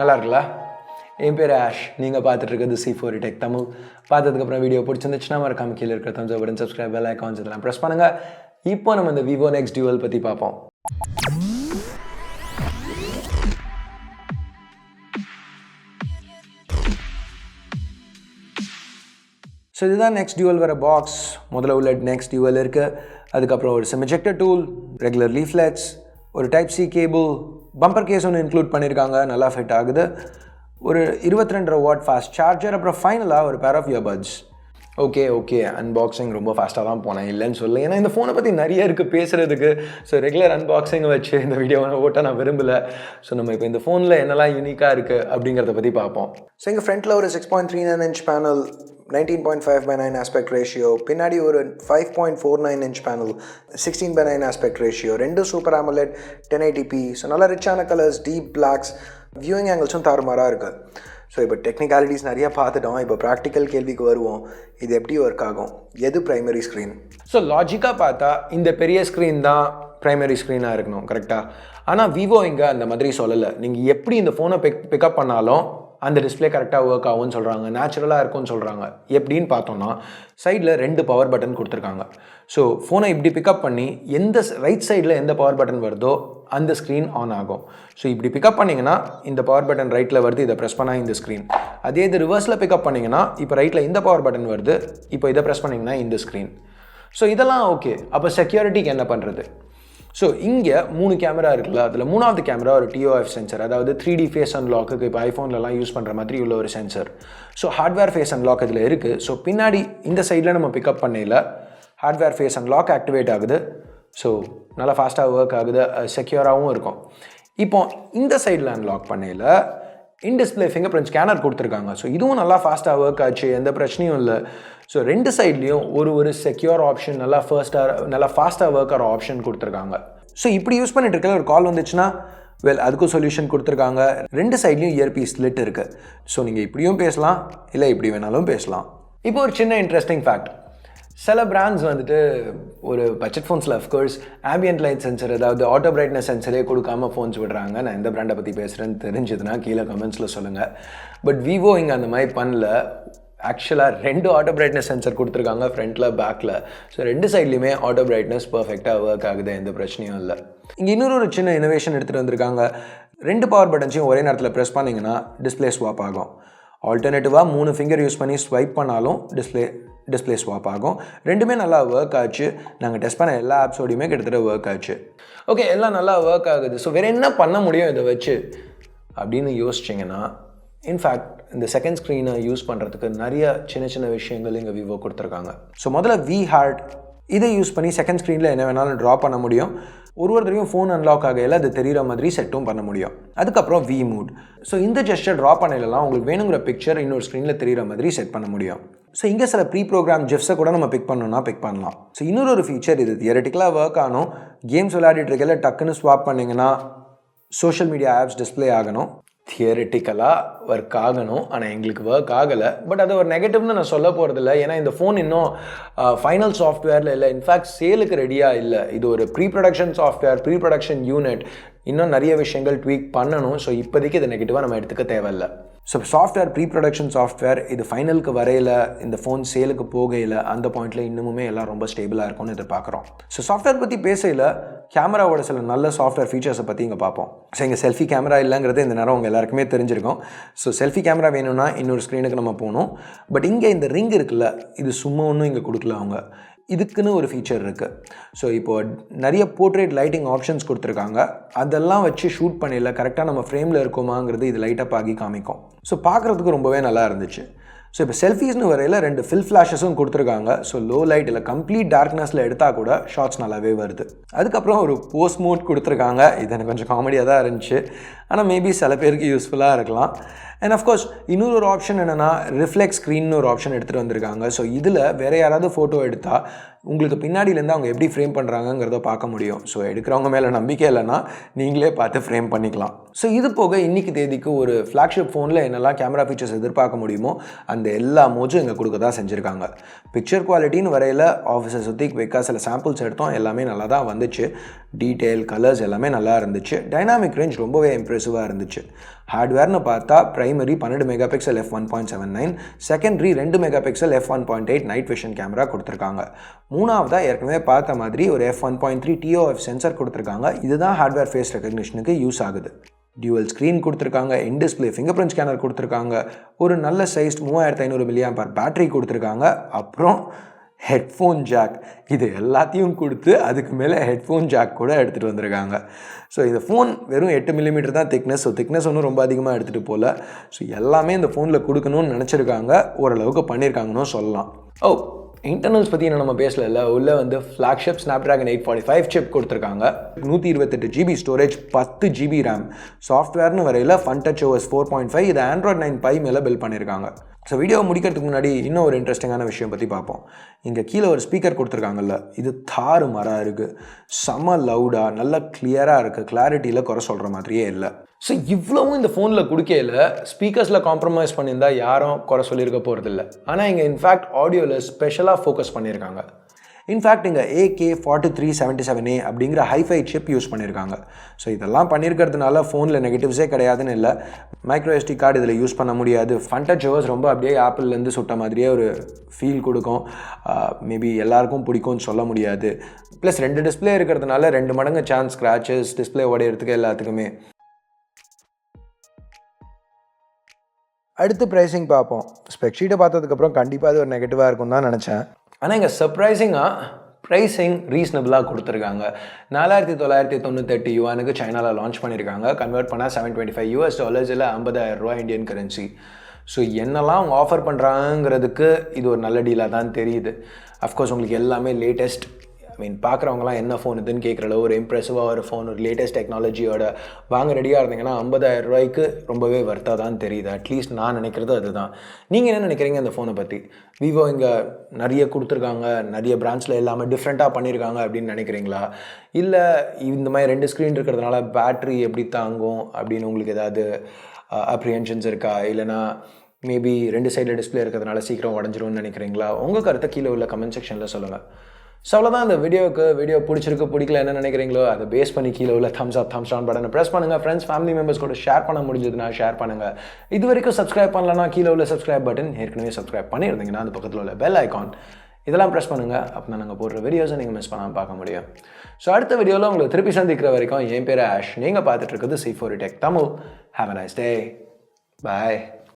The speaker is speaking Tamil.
நல்லா இருக்குல்ல? என் பேர் ஆஷ். நீங்கள் பார்த்துட்டு இருக்கிறது C4 Tech தமிழ். பார்த்ததுக்கப்புறம் வீடியோ பிடிச்சிருந்துச்சுன்னா மறக்காம கீழே இருக்கிற thumbs up button, subscribe, bell icons இதெல்லாம் ப்ரெஸ் பண்ணுங்கள். இப்போ நம்ம இந்த Vivo Nex Dual பற்றி பார்ப்போம். ஸோ இதுதான் Nex Dual வர பாக்ஸ். முதல்ல உள்ள Nex Dual இருக்குது. அதுக்கப்புறம் ஒரு SIM ejector tool, regular leaflets, ஒரு Type-C கேபிள், பம்பர் கேஸ் ஒன்று இன்க்ளூட் பண்ணியிருக்காங்க, நல்லா ஃபிட் ஆகுது, ஒரு 22 வாட் ஃபாஸ்ட் சார்ஜர், அப்புறம் ஃபைனலாக ஒரு pair of earbuds. Okay unboxing ரொம்ப ஃபாஸ்ட்டாக தான் போனேன், இல்லைன்னு சொல்ல. ஏன்னா இந்த ஃபோனை பற்றி நிறைய இருக்குது பேசுகிறதுக்கு. ஸோ ரெகுலர் அன்பாக்சிங்கை வச்சு இந்த வீடியோவை ஓட்ட நான் விரும்பலை. ஸோ நம்ம இப்போ இந்த ஃபோனில் என்னெல்லாம் யூனிக்காக இருக்குது அப்படிங்கிறத பற்றி பார்ப்போம். ஸோ எங்கள் ஃப்ரண்ட்டில் ஒரு 6.39 inch பேனல், 19.5:9 ஆஸ்பெக்ட் ரேஷியோ, பின்னாடி ஒரு 5.49 inch பேனல், 16:9 ஆஸ்பெக்ட் ரேஷியோ, ரெண்டு சூப்பர் AMOLED 1080p. ஸோ நல்லா ரிச்சான கலர்ஸ், டீப் பிளாக்ஸ், வியூயிங் ஆங்கிள்ஸும் தாறுமாறாக இருக்குது. ஸோ இப்போ டெக்னிக்காலிட்டிஸ் நிறையா பார்த்துட்டோம். இப்போ ப்ராக்டிக்கல் கேள்விக்கு வருவோம். இது எப்படி ஒர்க் ஆகும்? எது ப்ரைமரி ஸ்க்ரீன்? ஸோ லாஜிக்காக பார்த்தா இந்த பெரிய ஸ்க்ரீன் தான் ப்ரைமரி ஸ்க்ரீனாக இருக்கணும், கரெக்டாக? ஆனால் விவோ இங்கே அந்த மாதிரி சொல்லலை. நீங்கள் எப்படி இந்த ஃபோனை பிக்கப் பண்ணாலும் அந்த டிஸ்பிளே கரெக்டாக ஒர்க் ஆகும்னு சொல்கிறாங்க, நேச்சுரலாக இருக்கும்னு சொல்கிறாங்க. எப்படின்னு பார்த்தோம்னா சைடில் 2 பவர் பட்டன் கொடுத்துருக்காங்க. ஸோ ஃபோனை இப்படி பிக்கப் பண்ணி எந்த ரைட் சைடில் எந்த பவர் பட்டன் வருதோ அந்த ஸ்க்ரீன் ஆன் ஆகும். ஸோ இப்படி பிக்கப் பண்ணிங்கன்னா இந்த பவர் பட்டன் ரைட்டில் வருது, இதை ப்ரெஸ் பண்ணால் இந்த ஸ்க்ரீன். அதே இது ரிவர்ஸில் பிக்கப் பண்ணிங்கன்னா இப்போ ரைட்டில் இந்த பவர் பட்டன் வருது, இப்போ இதை ப்ரெஸ் பண்ணிங்கன்னா இந்த ஸ்க்ரீன். ஸோ இதெல்லாம் ஓகே. அப்போ செக்யூரிட்டிக்கு என்ன பண்ணுறது? ஸோ இங்கே 3 கேமரா இருக்குல்ல, அதில் 3வது கேமரா ஒரு TOF சென்சர், அதாவது 3D ஃபேஸ் அன்லாக்கு இப்போ ஐஃபோன்லலாம் யூஸ் பண்ணுற மாதிரி உள்ள ஒரு sensor. So hardware face unlock இதில் இருக்குது. ஸோ பின்னாடி இந்த சைடில் நம்ம பிக்கப் பண்ணையில் ஹார்ட்வேர் ஃபேஸ் அன்லாக் ஆக்டிவேட் ஆகுது. ஸோ நல்லா ஃபாஸ்ட்டாக ஒர்க் ஆகுது, செக்யூராகவும் இருக்கும். இப்போ இந்த சைடில் அன்லாக் பண்ணையில் இன்டிஸ்பிளே ஃபிங்கர் பிரிண்ட் ஸ்கேனர் கொடுத்துருக்காங்க. ஸோ இதுவும் நல்லா ஃபாஸ்ட்டாக ஒர்க் ஆச்சு, எந்த பிரச்சனையும் இல்லை. ஸோ ரெண்டு சைட்லேயும் ஒரு செக்யூர் ஆப்ஷன், நல்லா ஃபாஸ்ட்டாக ஒர்க் ஆகிற ஆப்ஷன் கொடுத்துருக்காங்க. ஸோ இப்படி யூஸ் பண்ணிட்டு இருக்க ஒரு கால் வந்துச்சுன்னா அதுக்கும் சொல்யூஷன் கொடுத்துருக்காங்க. ரெண்டு சைட்லேயும் இயர்பீஸ் ஸ்லிட் இருக்குது. ஸோ நீங்கள் இப்படியும் பேசலாம், இல்லை இப்படி வேணாலும் பேசலாம். இப்போ ஒரு சின்ன இன்ட்ரெஸ்டிங் ஃபேக்ட். சில பிராண்ட்ஸ் வந்துட்டு ஒரு பட்ஜெட் ஃபோன்ஸில் அஃப்கோர்ஸ் ஆம்பியன்ட் லைட் சென்சர், அதாவது ஆட்டோ பிரைட்னஸ் சென்சரே கொடுக்காமல் ஃபோன்ஸ் விடுறாங்க. நான் எந்த பிராண்டை பற்றி பேசுகிறேன்னு தெரிஞ்சதுன்னா கீழே கமெண்ட்ஸில் சொல்லுங்கள். பட் விவோ இங்கே அந்த மாதிரி பண்ணல. ஆக்சுவலாக 2 ஆட்டோ பிரைட்னஸ் சென்சர் கொடுத்துருக்காங்க, ஃப்ரண்ட்டில் பேக்கில். ஸோ ரெண்டு சைட்லேயுமே ஆட்டோ பிரைட்னஸ் பர்ஃபெக்டாக ஒர்க் ஆகுது, எந்த பிரச்சனையும் இல்லை. இங்கே இன்னொரு சின்ன இனோவேஷன் எடுத்துகிட்டு வந்திருக்காங்க. 2 பவர் பட்டன்ஸையும் ஒரே நேரத்தில் ப்ரெஸ் பண்ணிங்கன்னா டிஸ்பிளே ஸ்வாப் ஆகும். ஆல்டர்னேட்டிவாக 3 ஃபிங்கர் யூஸ் பண்ணி ஸ்வைப் பண்ணாலும் டிஸ்பிளே ஸ்வாப் ஆகும். ரெண்டுமே நல்லா ஒர்க் ஆச்சு. நாங்கள் டெஸ்ட் பண்ண எல்லா ஆப்ஸோடையுமே கிட்டத்தட்ட ஒர்க் ஆச்சு. ஓகே, எல்லாம் நல்லா ஒர்க் ஆகுது. ஸோ வேறு என்ன பண்ண முடியும் இதை வச்சு அப்படின்னு யோசிச்சிங்கன்னா, இன்ஃபேக்ட் இந்த செகண்ட் ஸ்க்ரீனை யூஸ் பண்ணுறதுக்கு நிறைய சின்ன விஷயங்கள் இங்கே விவோ கொடுத்துருக்காங்க. ஸோ முதல்ல V-Heart, இதை யூஸ் பண்ணி செகண்ட் ஸ்க்ரீனில் என்ன வேணாலும் ட்ரா பண்ண முடியும். ஒரு தடவையும் ஃபோன் அன்லாக் ஆகையில் அது தெரிகிற மாதிரி செட்டும் பண்ண முடியும். அதுக்கப்புறம் V-Mood. ஸோ இந்த ஜெஸ்டர் ட்ரா பண்ணலாம் உங்களுக்கு வேணுங்கிற பிக்சர் இன்னொரு ஸ்க்ரீனில் தெரிகிற மாதிரி செட் பண்ண முடியும். ஸோ இங்கே சில ப்ரீ ப்ரோக்ராம் ஜிப்ஸை கூட நம்ம பிக் பண்ணோம்னா பிக் பண்ணலாம். ஸோ இன்னொரு ஃபீச்சர், இது தியரட்டிக்கலாக ஒர்க் ஆகணும். கேம்ஸ் விளையாடிட்டு இருக்கல டக்குன்னு ஸ்வாப் பண்ணிங்கன்னா சோஷியல் மீடியா ஆப்ஸ் டிஸ்பிளே ஆகணும். தியரட்டிக்கலாக ஒர்க் ஆகணும், ஆனால் எங்களுக்கு ஒர்க் ஆகலை. பட் அது ஒரு நெகட்டிவ்னு நான் சொல்ல போகிறதில்ல. ஏன்னா இந்த ஃபோன் இன்னும் ஃபைனல் சாஃப்ட்வேரில் இல்லை, இன்ஃபேக்ட் சேலுக்கு ரெடியாக இல்லை. இது ஒரு pre production software, pre production unit. இன்னும் நிறைய விஷயங்கள் ட்வீக் பண்ணணும். ஸோ இப்போதைக்கு இது நெகட்டிவாக நம்ம எடுத்துக்க தேவையில்லை. So software pre production software, இது ஃபைனலுக்கு வரையில், இந்த ஃபோன் சேலுக்கு போகையில் அந்த பாயிண்ட்டில் இன்னுமே எல்லாம் ரொம்ப ஸ்டேபிளாக இருக்கும்னு எதிர்பார்க்குறோம். ஸோ சாஃப்ட்வேர் பற்றி பேசையில் கேமராவோட சில நல்ல சாஃப்ட்வேர் ஃபீச்சர்ஸை பற்றி இங்கே பார்ப்போம். ஸோ இங்கே செல்ஃபி கேமரா இல்லைங்கிறது இந்த நேரம் உங்கள் எல்லாருக்குமே தெரிஞ்சிருக்கும். ஸோ செல்ஃபி கேமரா வேணும்னா இன்னொரு ஸ்க்ரீனுக்கு நம்ம போகணும். பட் இங்கே இந்த ரிங் இருக்குல்ல, இது சும்மா ஒன்றும் இங்கே கொடுக்கல அவங்க, இதுக்குன்னு ஒரு ஃபீச்சர் இருக்குது. ஸோ இப்போது நிறைய போர்ட்ரேட் லைட்டிங் ஆப்ஷன்ஸ் கொடுத்துருக்காங்க. அதெல்லாம் வச்சு ஷூட் பண்ணல கரெக்டாக நம்ம ஃப்ரேமில் இருக்கோமாங்கிறது இது லைட்டப் ஆகி காமிக்கும். ஸோ பார்க்குறதுக்கு ரொம்பவே நல்லா இருந்துச்சு. ஸோ இப்போ செல்ஃபீஸ்னு வரையில் 2 ஃபில் ஃப்ளாஷஸும் கொடுத்துருக்காங்க. ஸோ லோ லைட் இல்லை கம்ப்ளீட் டார்க்னஸில் எடுத்தால் கூட ஷார்ட்ஸ் நல்லாவே வருது. அதுக்கப்புறம் ஒரு போஸ்ட் மோட் கொடுத்துருக்காங்க. இது எனக்கு கொஞ்சம் காமெடியாக தான் இருந்துச்சு, ஆனால் மேபி சில பேருக்கு யூஸ்ஃபுல்லாக இருக்கலாம். அண்ட் அஃப்கோர்ஸ் இன்னொரு ஒரு ஆப்ஷன் என்னென்னா ரிஃப்ளெக்ட் ஸ்க்ரீன்னு ஒரு ஆப்ஷன் எடுத்துகிட்டு வந்திருக்காங்க. ஸோ இதில் வேறு யாராவது ஃபோட்டோ எடுத்தால் உங்களுக்கு பின்னாடியிலேருந்து அவங்க எப்படி ஃப்ரேம் பண்ணுறாங்கங்கிறத பார்க்க முடியும். ஸோ எடுக்கிறவங்க மேலே நம்பிக்கை இல்லைன்னா நீங்களே பார்த்து ஃப்ரேம் பண்ணிக்கலாம். ஸோ இது போக இன்றைக்கி தேதிக்கு ஒரு ஃப்ளாக்ஷிப் ஃபோனில் என்னெல்லாம் கேமரா ஃபீச்சர்ஸ் எதிர்பார்க்க முடியுமோ அந்த எல்லா மோஜும் இங்கே கொடுக்க தான் செஞ்சுருக்காங்க. பிக்சர் குவாலிட்டின்னு வரையில் ஆஃபீஸை சுற்றி வைக்க சில சாம்பிள்ஸ் எடுத்தோம், எல்லாமே நல்லா தான் வந்துச்சு. டீட்டெயில், கலர்ஸ் எல்லாமே நல்லா இருந்துச்சு. டைனாமிக் ரேஞ்ச் ரொம்பவே இம்ப்ரெசிவாக இருந்துச்சு. ஹார்ட்வேர்னு பார்த்தா primary 12 mega pixel f1.79, secondary 2 mega pixel f1.8 night vision camera கொடுத்துருக்காங்க. மூணாவதாக ஏற்கனவே பார்த்த மாதிரி ஒரு f1.3 TOF சென்சர் கொடுத்துருக்காங்க. இதுதான் ஹார்ட்வேர் ஃபேஸ் ரெகக்னிஷனுக்கு யூஸ் ஆகுது. டியூவல் ஸ்க்ரீன் கொடுத்துருக்காங்க, in display finger print scanner கொடுத்துருக்காங்க, ஒரு நல்ல சைஸ்ட் 3500 mAh பேட்டரி கொடுத்துருக்காங்க, அப்புறம் ஹெட்ஃபோன் ஜாக். இது எல்லாத்தையும் கொடுத்து அதுக்கு மேலே ஹெட்ஃபோன் ஜாக் கூட எடுத்துகிட்டு வந்திருக்காங்க. ஸோ இந்த ஃபோன் வெறும் 8 mm தான் திக்னஸ். ஸோ திக்னஸ் ஒன்றும் ரொம்ப அதிகமாக எடுத்துகிட்டு போகல. ஸோ எல்லாமே இந்த ஃபோனில் கொடுக்கணும்னு நினச்சிருக்காங்க, ஓரளவுக்கு பண்ணியிருக்காங்கன்னு சொல்லலாம். இன்டர்னல்ஸ் பற்றி நம்ம பேசல. உள்ள வந்து ஃப்ளாக்ஷிப் Snapdragon 845 சிப் கொடுத்துருக்காங்க, 128 GB ஸ்டோரேஜ், 10 GB RAM. சாஃப்ட்வேர்னு வரையில் FunTouch OS 4.5, இது Android 9 Pie மேலே பில்ட் பண்ணியிருக்காங்க. ஸோ வீடியோ முடிக்கிறதுக்கு முன்னாடி இன்னும் ஒரு இன்ட்ரெஸ்டிங்கான விஷயம் பற்றி பார்ப்போம். இங்கே கீழே ஒரு ஸ்பீக்கர் கொடுத்துருக்காங்கல்ல, இது தாறு மரம் இருக்குது, செம லவுடாக நல்ல கிளியராக இருக்குது, கிளாரிட்டியில் குறை சொல்கிற மாதிரியே இல்லை. ஸோ இவ்வளவும் இந்த ஃபோனில் கொடுக்கையில் ஸ்பீக்கர்ஸில் காம்ப்ரமைஸ் பண்ணியிருந்தால் யாரும் குறை சொல்லியிருக்க போகிறதில்ல. ஆனால் இங்கே இன்ஃபேக்ட் ஆடியோவில் ஸ்பெஷலாக ஃபோக்கஸ் பண்ணியிருக்காங்க. இன்ஃபேக்ட் இங்கே AK4377A அப்படிங்கிற ஹைஃபை சிப் யூஸ் பண்ணியிருக்காங்க. ஸோ இதெல்லாம் பண்ணியிருக்கிறதுனால ஃபோனில் நெகட்டிவ்ஸே கிடையாதுன்னு இல்லை. மைக்ரோ SD கார்டு இதில் யூஸ் பண்ண முடியாது. FunTouch OS ரொம்ப அப்படியே ஆப்பிள்லேருந்து சுட்ட மாதிரியே ஒரு ஃபீல் கொடுக்கும். மேபி எல்லாருக்கும் பிடிக்கும்னு சொல்ல முடியாது. ப்ளஸ் 2 டிஸ்பிளே இருக்கிறதுனால 2 மடங்கு சான்ஸ் ஸ்க்ராச்சஸ் டிஸ்பிளே உடையிறதுக்கு எல்லாத்துக்குமே. அடுத்து ப்ரைஸிங் பார்ப்போம். ஸ்பெக்ஷீட்டை பார்த்ததுக்கப்புறம் கண்டிப்பாக அது ஒரு நெகட்டிவாக இருக்கும் தான் நினச்சேன். ஆனால் இங்கே சர்ப்ரைசிங்காக ப்ரைஸிங் ரீசனபிளாக கொடுத்துருக்காங்க. 4998 யுவானுக்கு சைனாவில் லான்ச் பண்ணியிருக்காங்க. கன்வெர்ட் பண்ணால் $725 இல்லை $50,000 இந்தியன் கரன்சி. ஸோ என்னெல்லாம் அவங்க ஆஃபர் பண்ணுறாங்கிறதுக்கு இது ஒரு நல்ல டீலாக தான் தெரியுது. அஃப்கோர்ஸ் உங்களுக்கு எல்லாமே லேட்டஸ்ட், பார்க்குறவங்களாம் என்ன ஃபோன் இதுன்னு கேட்குற அளவு ஒரு இம்ப்ரெசிவாக ஒரு ஃபோன், ஒரு லேட்டஸ்ட் டெக்னாலஜியோட வாங்க ரெடியாக இருந்தீங்கன்னா $50,000 ரொம்பவே வர்த்தாக தான் தெரியுது. அட்லீஸ்ட் நான் நினைக்கிறது அதுதான். நீங்கள் என்ன நினைக்கிறீங்க அந்த ஃபோனை பற்றி? விவோ இங்கே நிறைய கொடுத்துருக்காங்க, நிறைய பிராண்ட்ஸில் எல்லாமே டிஃப்ரெண்ட்டாக பண்ணியிருக்காங்க அப்படின்னு நினைக்கிறீங்களா? இல்லை இந்த மாதிரி 2 ஸ்க்ரீன் இருக்கிறதுனால பேட்ரி எப்படி தாங்கும் அப்படின்னு உங்களுக்கு ஏதாவது அப்ரிஹென்ஷன்ஸ் இருக்கா? இல்லைனா மேபி 2 சைடில் டிஸ்பிளே இருக்கிறதுனால சீக்கிரம் உடஞ்சிரும்னு நினைக்கிறீங்களா? உங்கள் கருத்தை கீழே உள்ள கமெண்ட் செக்ஷனில் சொல்லுங்கள். ஸோ அவ்வளோதான் இந்த வீடியோ பிடிச்சிருக்கு பிடிக்கல என்ன நினைக்கிறீங்களோ அதை பேஸ் பண்ணி கீழே உள்ள தம்ஸ் அப் தம்ஸ் டவுன் பட்டனை ப்ரெஸ் பண்ணுங்கள். ஃப்ரெண்ட்ஸ் ஃபேமிலி மெம்பர்ஸ் கூட ஷேர் பண்ண முடிஞ்சதுன்னா ஷேர் பண்ணுங்கள். இது வரைக்கும் சப்ஸ்கிரைப் பண்ணலன்னா கீழே உள்ள சப்ஸ்கிரைப் பட்டன், ஏற்கனவே சப்ஸ்கிரைப் பண்ணியிருந்தீங்கன்னா அந்த பக்கத்தில் உள்ள பெல் ஐக்கான் இதெல்லாம் ப்ரெஸ் பண்ணுங்கள். அப்போ நாங்கள் போடுற வீடியோஸை நீங்கள் மிஸ் பண்ணாமல் பார்க்க முடியும். ஸோ அடுத்த வீடியோவில் உங்களுக்கு திருப்பி சந்திக்கிற வரைக்கும் என் பேர் ஆஷ், நீங்கள் பார்த்துட்டு இருக்கிறது C4 Tech Tamil. Have a nice day. Bye.